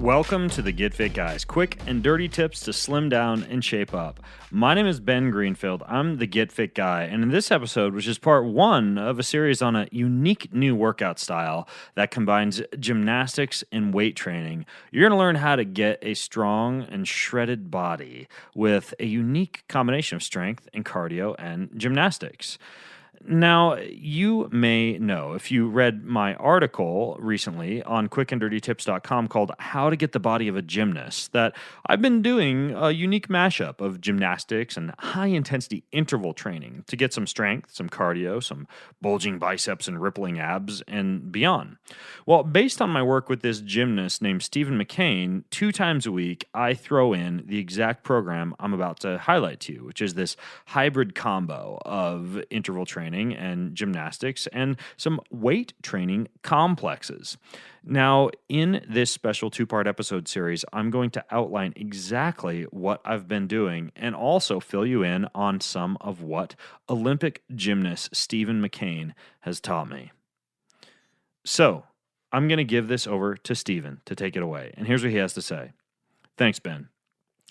Welcome to the Get Fit Guys, quick and dirty tips to slim down and shape up. My name is Ben Greenfield. I'm the Get Fit Guy, and in this episode, which is part one of a series on a unique new workout style that combines gymnastics and weight training, you're going to learn how to get a strong and shredded body with a unique combination of strength and cardio and gymnastics. Now, you may know, if you read my article recently on quickanddirtytips.com called How to Get the Body of a Gymnast, that I've been doing a unique mashup of gymnastics and high-intensity interval training to get some strength, some cardio, some bulging biceps and rippling abs, and beyond. Well, based on my work with this gymnast named Stephen McCain, 2 times a week, I throw in the exact program I'm about to highlight to you, which is this hybrid combo of interval training and gymnastics and some weight training complexes. Now, in this special 2-part episode series, I'm going to outline exactly what I've been doing and also fill you in on some of what Olympic gymnast Stephen McCain has taught me. So, I'm going to give this over to Stephen to take it away, and here's what he has to say. Thanks, Ben.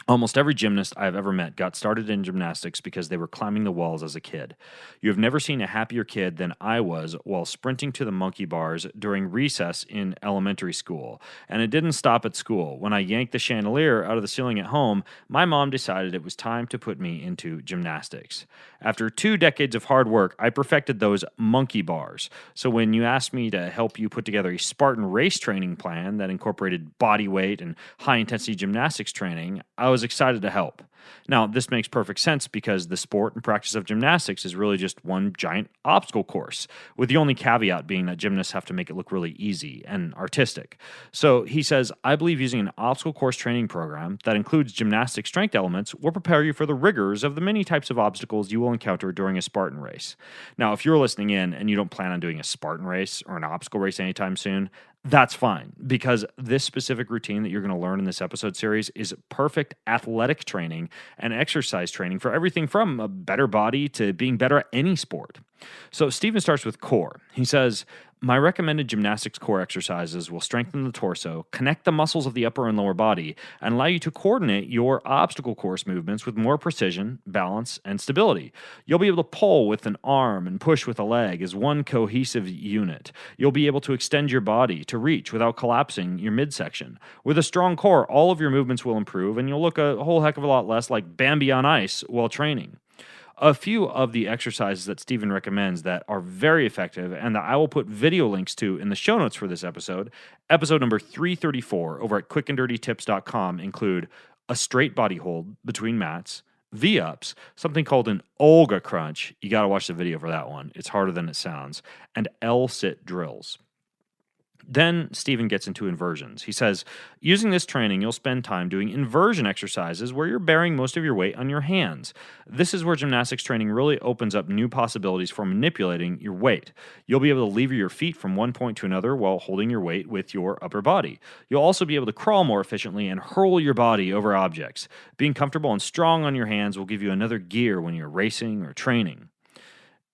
Almost every gymnast I've ever met got started in gymnastics because they were climbing the walls as a kid. You have never seen a happier kid than I was while sprinting to the monkey bars during recess in elementary school. And it didn't stop at school. When I yanked the chandelier out of the ceiling at home, my mom decided it was time to put me into gymnastics. After 2 decades of hard work, I perfected those monkey bars. So when you asked me to help you put together a Spartan race training plan that incorporated body weight and high-intensity gymnastics training, I was excited to help. Now, this makes perfect sense because the sport and practice of gymnastics is really just one giant obstacle course, with the only caveat being that gymnasts have to make it look really easy and artistic. So he says, I believe using an obstacle course training program that includes gymnastic strength elements will prepare you for the rigors of the many types of obstacles you will encounter during a Spartan race. Now, if you're listening in and you don't plan on doing a Spartan race or an obstacle race anytime soon, that's fine, because this specific routine that you're going to learn in this episode series is perfect athletic training and exercise training for everything from a better body to being better at any sport. So Stephen starts with core. He says, my recommended gymnastics core exercises will strengthen the torso, connect the muscles of the upper and lower body, and allow you to coordinate your obstacle course movements with more precision, balance, and stability. You'll be able to pull with an arm and push with a leg as one cohesive unit. You'll be able to extend your body to reach without collapsing your midsection. With a strong core, all of your movements will improve, and you'll look a whole heck of a lot less like Bambi on ice while training. A few of the exercises that Stephen recommends that are very effective and that I will put video links to in the show notes for this episode number 334 over at quickanddirtytips.com include a straight body hold between mats, V-ups, something called an Olga crunch. You got to watch the video for that one. It's harder than it sounds. And L-sit drills. Then Stephen gets into inversions. He says, using this training, you'll spend time doing inversion exercises where you're bearing most of your weight on your hands. This is where gymnastics training really opens up new possibilities for manipulating your weight. You'll be able to lever your feet from one point to another while holding your weight with your upper body. You'll also be able to crawl more efficiently and hurl your body over objects. Being comfortable and strong on your hands will give you another gear when you're racing or training.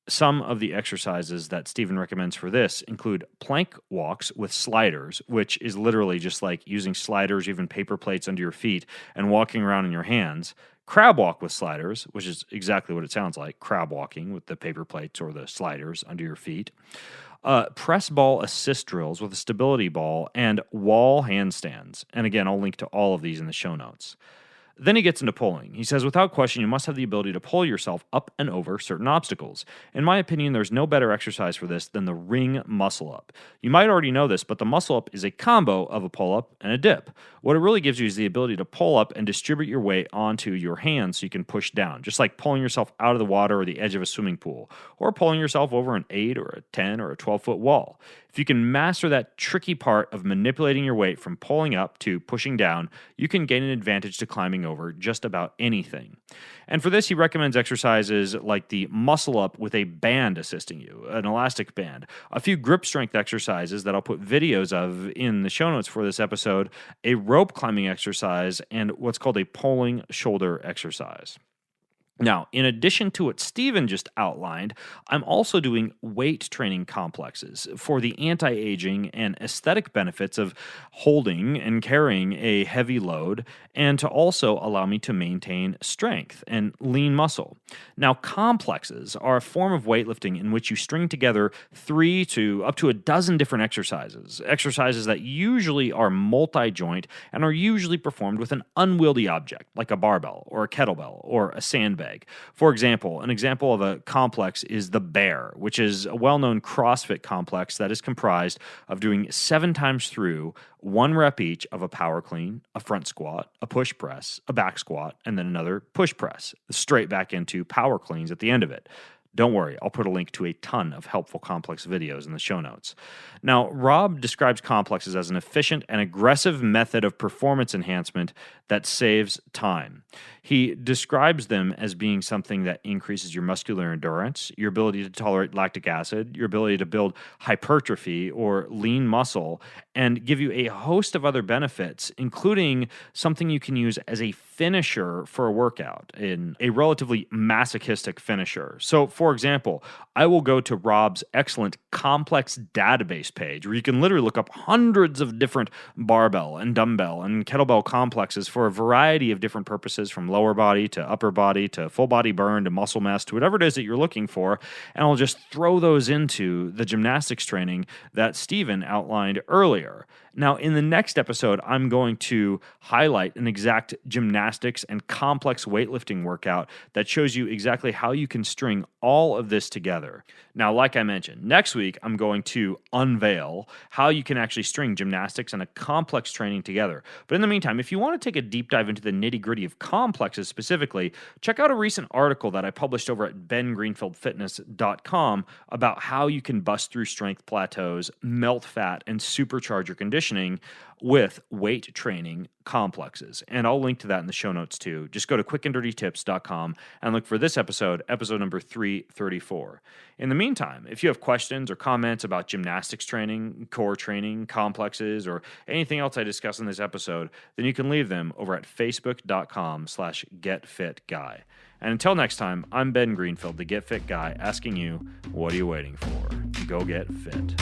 Some of the exercises that Stephen recommends for this include plank walks with sliders, which is literally just like using sliders, even paper plates under your feet, and walking around in your hands. Crab walk with sliders, which is exactly what it sounds like, crab walking with the paper plates or the sliders under your feet. Press ball assist drills with a stability ball, and wall handstands. And again, I'll link to all of these in the show notes. Then he gets into pulling. He says, without question, you must have the ability to pull yourself up and over certain obstacles. In my opinion, there's no better exercise for this than the ring muscle-up. You might already know this, but the muscle-up is a combo of a pull-up and a dip. What it really gives you is the ability to pull up and distribute your weight onto your hands so you can push down, just like pulling yourself out of the water or the edge of a swimming pool, or pulling yourself over an 8 or a 10 or a 12-foot wall. If you can master that tricky part of manipulating your weight from pulling up to pushing down, you can gain an advantage to climbing over just about anything. And for this, he recommends exercises like the muscle up with a band assisting you, an elastic band, a few grip strength exercises that I'll put videos of in the show notes for this episode, a rope climbing exercise, and what's called a pulling shoulder exercise. Now, in addition to what Steven just outlined, I'm also doing weight training complexes for the anti-aging and aesthetic benefits of holding and carrying a heavy load, and to also allow me to maintain strength and lean muscle. Now, complexes are a form of weightlifting in which you string together 3 to up to a dozen different exercises that usually are multi-joint and are usually performed with an unwieldy object like a barbell or a kettlebell or a sandbag. For example, an example of a complex is the bear, which is a well-known CrossFit complex that is comprised of doing 7 times through 1 rep each of a power clean, a front squat, a push press, a back squat, and then another push press, straight back into power cleans at the end of it. Don't worry, I'll put a link to a ton of helpful complex videos in the show notes. Now, Rob describes complexes as an efficient and aggressive method of performance enhancement that saves time. He describes them as being something that increases your muscular endurance, your ability to tolerate lactic acid, your ability to build hypertrophy or lean muscle, and give you a host of other benefits, including something you can use as a finisher for a workout, in a relatively masochistic finisher. So, for example, I will go to Rob's excellent complex database page where you can literally look up hundreds of different barbell and dumbbell and kettlebell complexes for a variety of different purposes, from lower body to upper body to full body burn to muscle mass to whatever it is that you're looking for. And I'll just throw those into the gymnastics training that Steven outlined earlier. Now, in the next episode, I'm going to highlight an exact gymnastics and complex weightlifting workout that shows you exactly how you can string all of this together. Now, like I mentioned, next week, I'm going to unveil how you can actually string gymnastics and a complex training together. But in the meantime, if you want to take a deep dive into the nitty-gritty of complexes specifically, check out a recent article that I published over at bengreenfieldfitness.com about how you can bust through strength plateaus, melt fat, and supercharge your conditioning with weight training complexes. And I'll link to that in the show notes too. Just go to quickanddirtytips.com and look for this episode number 334. In the meantime, if you have questions or comments about gymnastics training, core training, complexes, or anything else I discuss in this episode, then you can leave them over at facebook.com/getfitguy. And until next time, I'm Ben Greenfield, the Get Fit Guy, asking you, what are you waiting for? Go get fit.